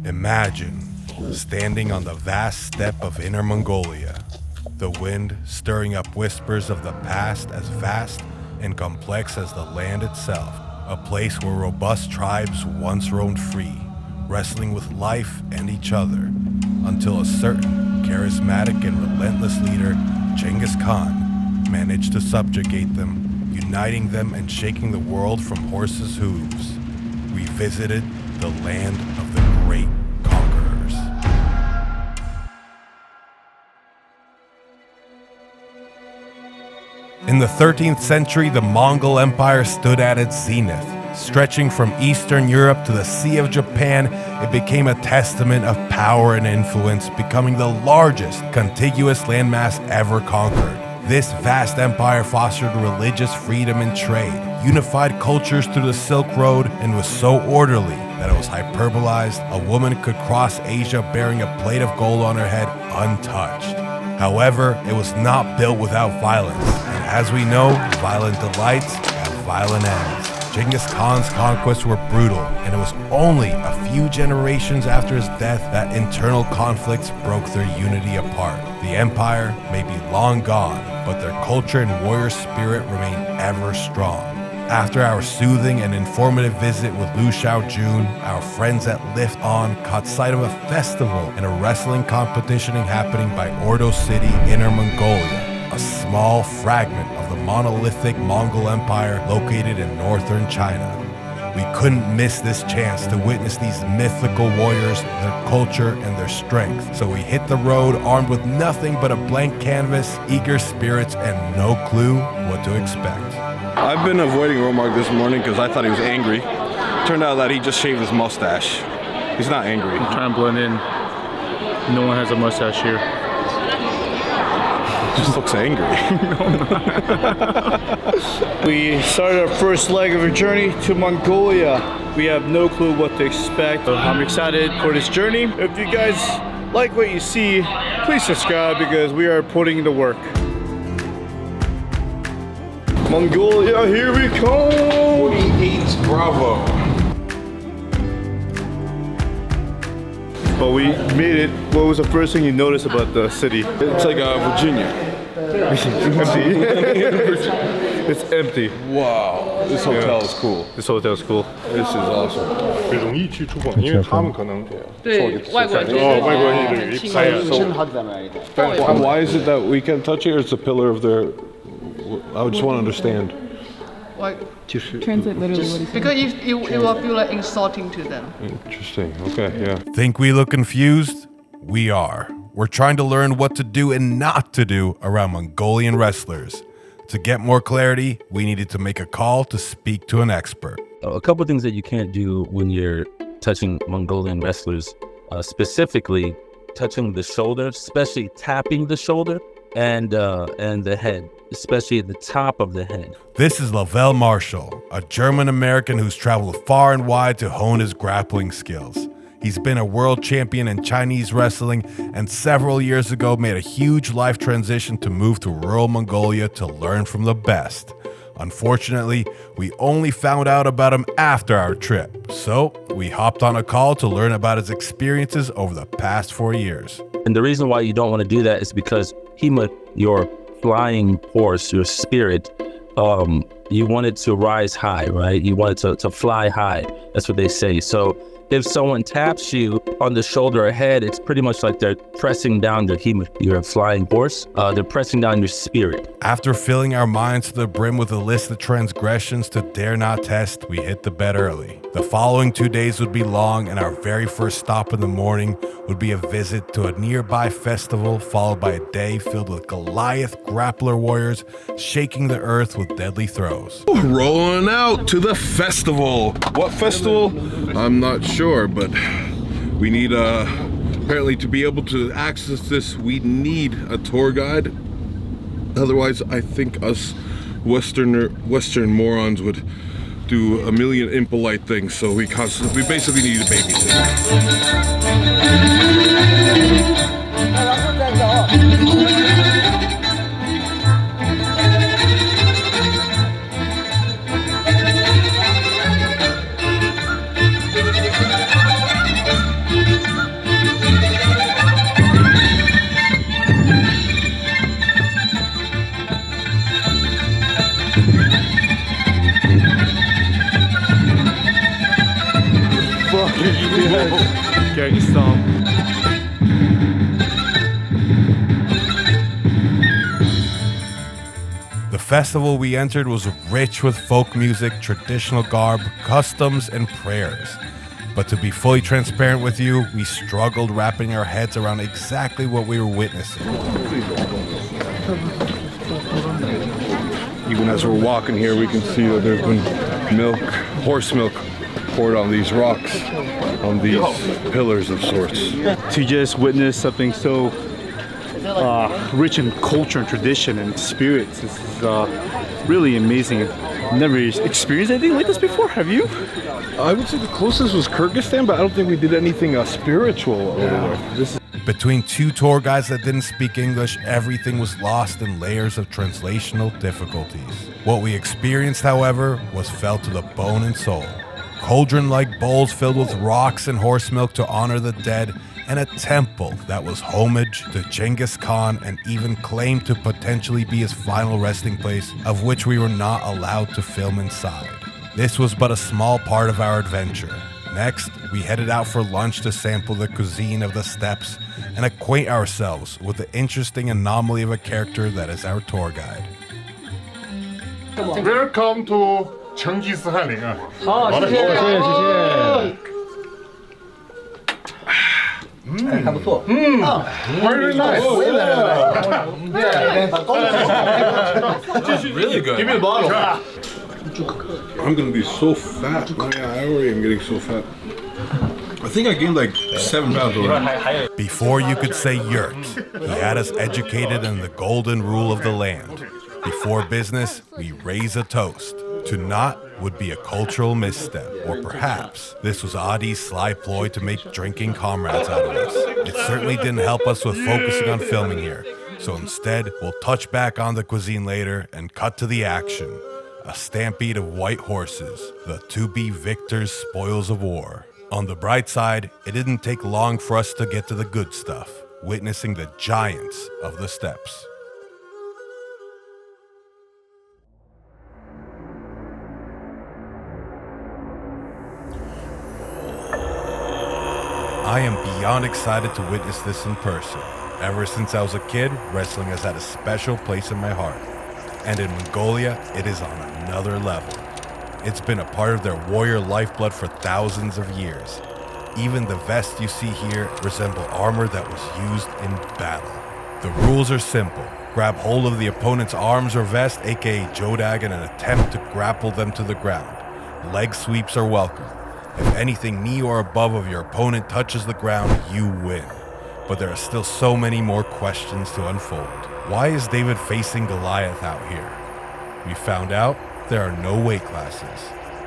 Imagine standing on the vast steppe of Inner Mongolia, the wind stirring up whispers of the past as vast and complex as the land itself, a place where robust tribes once roamed free, wrestling with life and each other, until a certain charismatic and relentless leader, Genghis Khan, managed to subjugate them, uniting them and shaking the world from horses' hooves. We visited the land of the great conquerors. In the 13th century, the Mongol Empire stood at its zenith. Stretching from Eastern Europe to the Sea of Japan, it became a testament of power and influence, becoming the largest contiguous landmass ever conquered. This vast empire fostered religious freedom and trade, unified cultures through the Silk Road, and was so orderly that it was hyperbolized. A woman could cross Asia bearing a plate of gold on her head untouched. However, it was not built without violence, and as we know, violent delights have violent ends. Genghis Khan's conquests were brutal, and it was only a few generations after his death that internal conflicts broke their unity apart. The empire may be long gone, but their culture and warrior spirit remain ever strong. After our soothing and informative visit with Liu Xiaojun, our friends at Lift On caught sight of a festival and a wrestling competition happening by Ordo City, Inner Mongolia, a small fragment of the monolithic Mongol Empire located in northern China. We couldn't miss this chance to witness these mythical warriors, their culture, and their strength. So we hit the road armed with nothing but a blank canvas, eager spirits, and no clue what to expect. I've been avoiding Romark this morning because I thought he was angry. Turned out that he just shaved his mustache. He's not angry. I'm trying to blend in. No one has a mustache here. He just looks angry. We started our first leg of our journey to Mongolia. We have no clue what to expect. I'm excited for this journey. If you guys like what you see, please subscribe because we are putting in the work. Mongolia, here we come! 48 Bravo. But we made it. What was the first thing you noticed about the city? It's like Virginia. Empty. It's empty. Wow, this hotel is cool. This hotel is cool. This is awesome. 容易去出口，因为他们可能对外国人觉得外国人也轻拍松 Why is it that we can't touch it? Or it's a pillar of their. I just want to understand. Translate literally what he said. Because if you will feel like insulting to them. Interesting. Okay, yeah. Think we look confused? We are. We're trying to learn what to do and not to do around Mongolian wrestlers. To get more clarity, we needed to make a call to speak to an expert. A couple things that you can't do when you're touching Mongolian wrestlers, specifically touching the shoulder, especially tapping the shoulder and the head, especially at the top of the head. This is Lavelle Marshall, a German-American who's traveled far and wide to hone his grappling skills. He's been a world champion in Chinese wrestling and several years ago made a huge life transition to move to rural Mongolia to learn from the best. Unfortunately, we only found out about him after our trip, so we hopped on a call to learn about his experiences over the past 4 years. And the reason why you don't want to do that is because your flying horse, your spirit, you want it to rise high, right? You want it to fly high. That's what they say. So if someone taps you on the shoulder or head, it's pretty much like they're pressing down your flying horse. They're pressing down your spirit. After filling our minds to the brim with a list of transgressions to dare not test, we hit the bed early. The following 2 days would be long, and our very first stop in the morning would be a visit to a nearby festival, followed by a day filled with Goliath grappler warriors shaking the earth with deadly throws. Rolling out to the festival. What festival? I'm not sure, but we need apparently to be able to access this, we need a tour guide. Otherwise, I think us Western morons would do a million impolite things. So we basically need a babysitter. Getting some. The festival we entered was rich with folk music, traditional garb, customs, and prayers. But to be fully transparent with you, we struggled wrapping our heads around exactly what we were witnessing. Even as we're walking here, we can see that there's been milk, horse milk, poured on these rocks, on these pillars of sorts. To just witness something so rich in culture and tradition and spirits. This is really amazing. Never experienced anything like this before, have you? I would say the closest was Kyrgyzstan, but I don't think we did anything spiritual over there. Between two tour guides that didn't speak English, everything was lost in layers of translational difficulties. What we experienced, however, was felt to the bone and soul. Cauldron-like bowls filled with rocks and horse milk to honor the dead, and a temple that was homage to Genghis Khan and even claimed to potentially be his final resting place, of which we were not allowed to film inside. This was but a small part of our adventure. Next, we headed out for lunch to sample the cuisine of the steppes and acquaint ourselves with the interesting anomaly of a character that is our tour guide. Welcome to Genghis Khan. Very nice. Really good. Give me the bottle. I'm gonna be so fat. Oh, yeah, I already am getting so fat. I think I gained like 7 pounds already. Before you could say yurt, he had us educated in the golden rule of the land. Before business, we raise a toast. To not would be a cultural misstep, or perhaps this was Adi's sly ploy to make drinking comrades out of us. It certainly didn't help us with focusing on filming here, so instead we'll touch back on the cuisine later and cut to the action. A stampede of white horses, the to-be victors' spoils of war. On the bright side, it didn't take long for us to get to the good stuff, witnessing the giants of the steppes. I am beyond excited to witness this in person. Ever since I was a kid, wrestling has had a special place in my heart. And in Mongolia, it is on another level. It's been a part of their warrior lifeblood for thousands of years. Even the vests you see here resemble armor that was used in battle. The rules are simple. Grab hold of the opponent's arms or vest, aka jodag, in an attempt to grapple them to the ground. Leg sweeps are welcome. If anything knee or above of your opponent touches the ground, you win. But there are still so many more questions to unfold. Why is David facing Goliath out here? We found out there are no weight classes.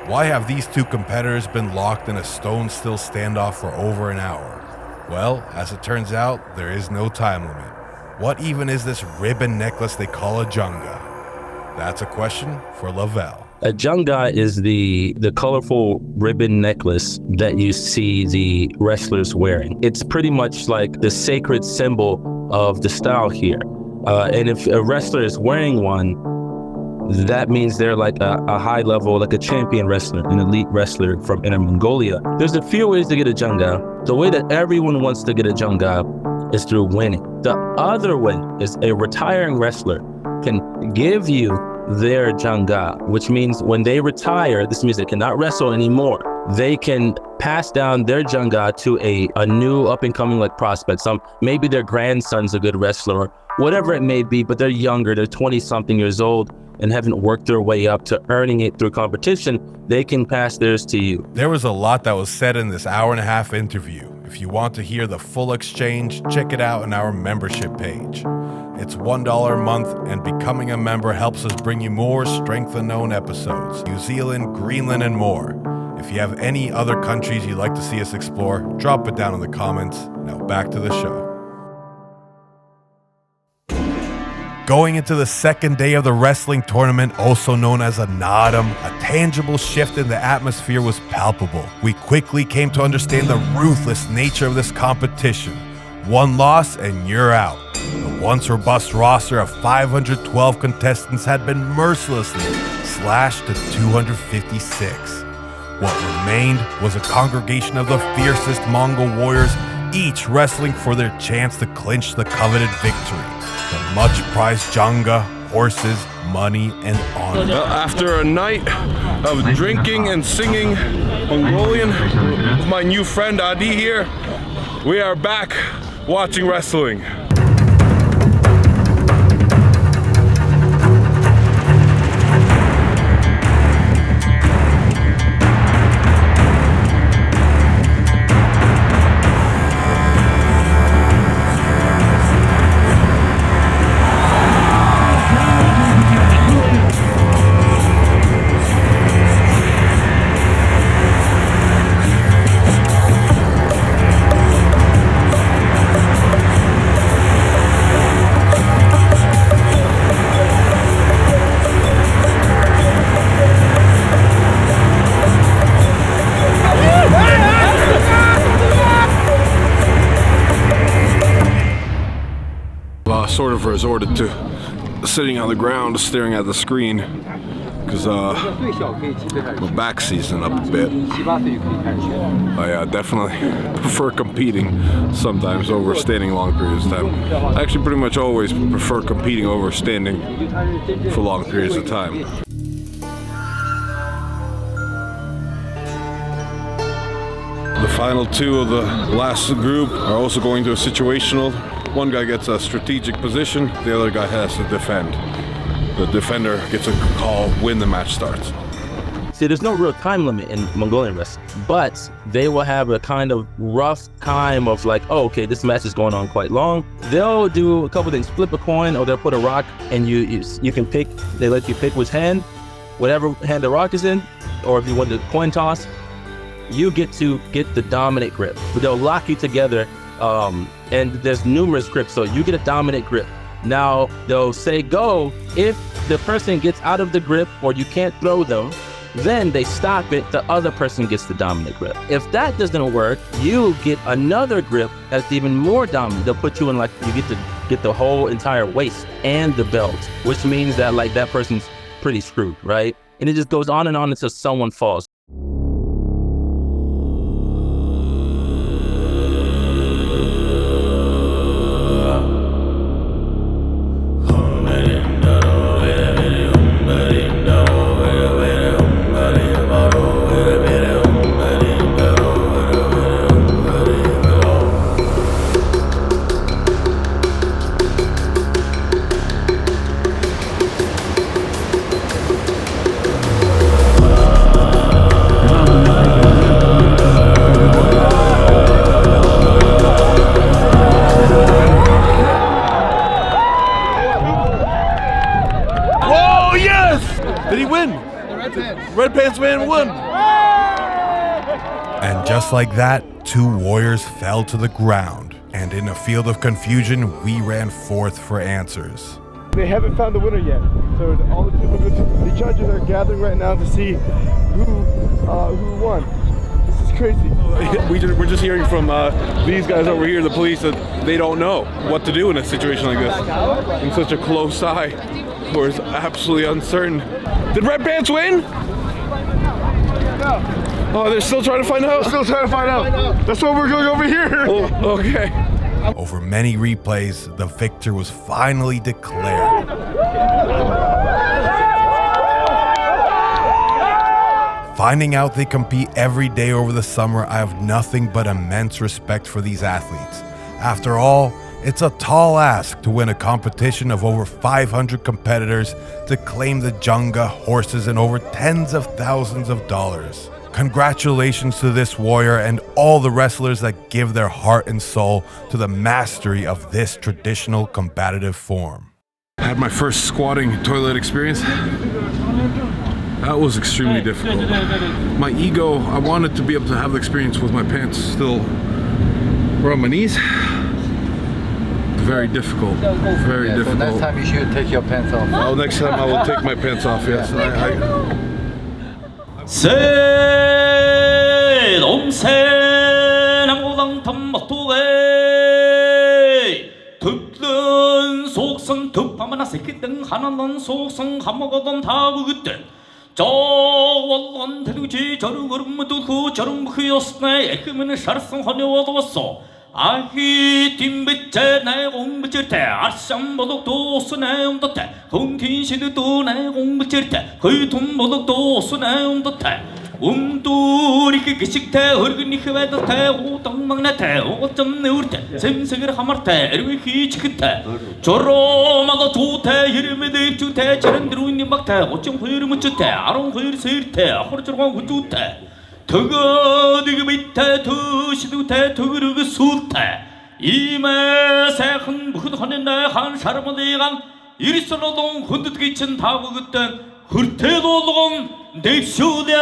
Why have these two competitors been locked in a stone still standoff for over an hour? Well, as it turns out, there is no time limit. What even is this ribbon necklace they call a junga? That's a question for Lavelle. A junga is the colorful ribbon necklace that you see the wrestlers wearing. It's pretty much like the sacred symbol of the style here. And if a wrestler is wearing one, that means they're like a high level, like a champion wrestler, an elite wrestler from Inner Mongolia. There's a few ways to get a junga. The way that everyone wants to get a junga is through winning. The other way is a retiring wrestler can give you their junga, which means when they retire, this means they cannot wrestle anymore. They can pass down their junga to a new up-and-coming like prospect. Maybe their grandson's a good wrestler, or whatever it may be, but they're younger, they're 20-something years old and haven't worked their way up to earning it through competition. They can pass theirs to you. There was a lot that was said in this hour-and-a-half interview. If you want to hear the full exchange, check it out on our membership page. It's $1 a month, and becoming a member helps us bring you more Strength Unknown episodes, New Zealand, Greenland, and more. If you have any other countries you'd like to see us explore, drop it down in the comments. Now back to the show. Going into the second day of the wrestling tournament, also known as a Nadam, a tangible shift in the atmosphere was palpable. We quickly came to understand the ruthless nature of this competition. One loss and you're out. The once robust roster of 512 contestants had been mercilessly slashed to 256. What remained was a congregation of the fiercest Mongol warriors, each wrestling for their chance to clinch the coveted victory. The much-prized janga, horses, money, and honor. After a night of drinking and singing Mongolian, with my new friend Adi here, we are back watching wrestling. Sort of resorted to sitting on the ground staring at the screen because my back seasoned up a bit. I definitely prefer competing sometimes over standing long periods of time. I actually pretty much always prefer competing over standing for long periods of time. The final two of the last group are also going to a situational. One guy gets a strategic position, the other guy has to defend. The defender gets a call when the match starts. See, there's no real time limit in Mongolian wrestling, but they will have a kind of rough time of like, oh, okay, this match is going on quite long. They'll do a couple things, flip a coin, or they'll put a rock and you can pick, they let you pick which hand, whatever hand the rock is in, or if you want the coin toss, you get to get the dominant grip. But they'll lock you together. And there's numerous grips, so you get a dominant grip. Now they'll say go. If the person gets out of the grip or you can't throw them, then they stop it, the other person gets the dominant grip. If that doesn't work, you get another grip that's even more dominant. They'll put you in like, you get to get the whole entire waist and the belt, which means that like that person's pretty screwed, right? And it just goes on and on until someone falls. Red Pants Man won! And just like that, two warriors fell to the ground, and in a field of confusion, we ran forth for answers. They haven't found the winner yet, so all the people, the judges are gathering right now to see who won. This is crazy. We're just hearing from these guys over here, the police, that they don't know what to do in a situation like this. In such a close eye, where it's absolutely uncertain. Did Red Pants win? Oh, they're still trying to find out? Still trying to find out. That's why we're going over here. Oh, okay. Over many replays, the victor was finally declared. Finding out they compete every day over the summer, I have nothing but immense respect for these athletes. After all, it's a tall ask to win a competition of over 500 competitors to claim the Janga, horses, and over tens of thousands of dollars. Congratulations to this warrior and all the wrestlers that give their heart and soul to the mastery of this traditional combative form. I had my first squatting toilet experience. That was extremely difficult. My ego, I wanted to be able to have the experience with my pants still around my knees. Very difficult, very difficult. So next time you should take your pants off. Oh, next time I will take my pants off, yes. والله تلوجي جرو غرم دخو جرم بخيوسنا يكمن شرسن هنوض وصو 아히 뒷빛에 내 공부칠 때 아쌈 보덕도 쓰네 온듯해 공기시드도 내 공부칠 때 거의 돈 보덕도 쓰네 온듯해 움두리 그 기식태 얼굴이 흐웨듯해 오떡막내태 오점 내울때 생색을 하말때 에르위 희치크태 조로마다 좋대 이름에도 입주태 저런대로 있는 박태 어쩜 허유를 묻주태 아롱 허유를 세일태 허르저롱 후주태 더거 니그 밑에 더시두태 더그르그 수태 이매세 한 무흐드하는데 한 사람은 내간 이리설로동 흔드기 친 다고 그땐 хүр태도동 냅쇼냐.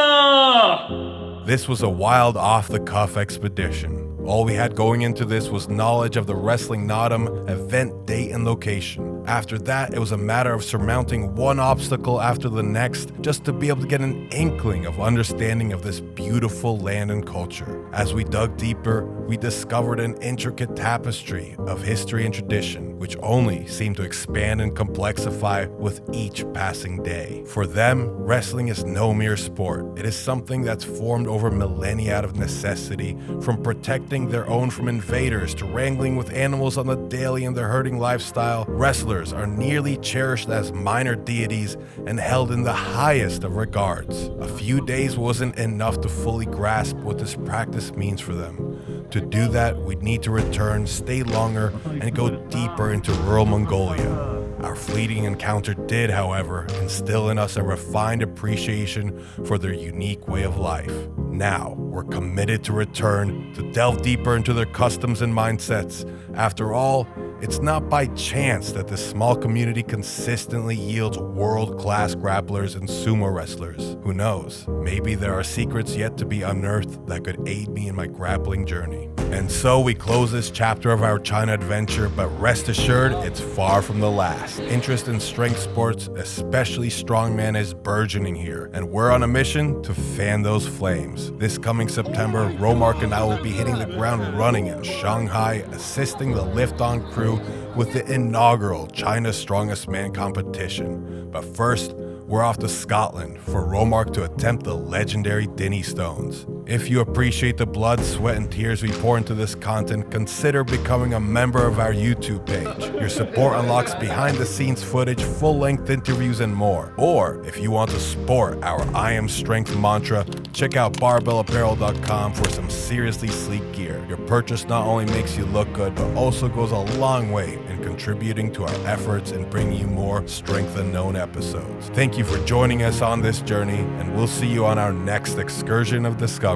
This was a wild off-the-cuff expedition. All we had going into this was knowledge of the wrestling Nodum, event, date, and location. After that, it was a matter of surmounting one obstacle after the next just to be able to get an inkling of understanding of this beautiful land and culture. As we dug deeper, we discovered an intricate tapestry of history and tradition, which only seemed to expand and complexify with each passing day. For them, wrestling is no mere sport. It is something that's formed over millennia out of necessity, from protecting their own from invaders to wrangling with animals on the daily in their herding lifestyle. Wrestlers are nearly cherished as minor deities and held in the highest of regards. A few days wasn't enough to fully grasp what this practice means for them. To do that, we'd need to return, stay longer, and go deeper into rural Mongolia. Our fleeting encounter did, however, instill in us a refined appreciation for their unique way of life. Now, we're committed to return, to delve deeper into their customs and mindsets. After all, it's not by chance that this small community consistently yields world-class grapplers and sumo wrestlers. Who knows? Maybe there are secrets yet to be unearthed that could aid me in my grappling journey. And so we close this chapter of our China adventure, but rest assured, it's far from the last. Interest in strength sports, especially strongman, is burgeoning here, and we're on a mission to fan those flames. This coming September, Romark and I will be hitting the ground running in Shanghai, assisting the lift-on crew with the inaugural China's Strongest Man competition. But first, we're off to Scotland for Romark to attempt the legendary Dinny Stones. If you appreciate the blood, sweat, and tears we pour into this content, consider becoming a member of our YouTube page. Your support unlocks behind-the-scenes footage, full-length interviews, and more. Or, if you want to sport our I Am Strength mantra, check out barbellapparel.com for some seriously sleek gear. Your purchase not only makes you look good, but also goes a long way in contributing to our efforts in bringing you more Strength Unknown episodes. Thank you for joining us on this journey, and we'll see you on our next excursion of discovery.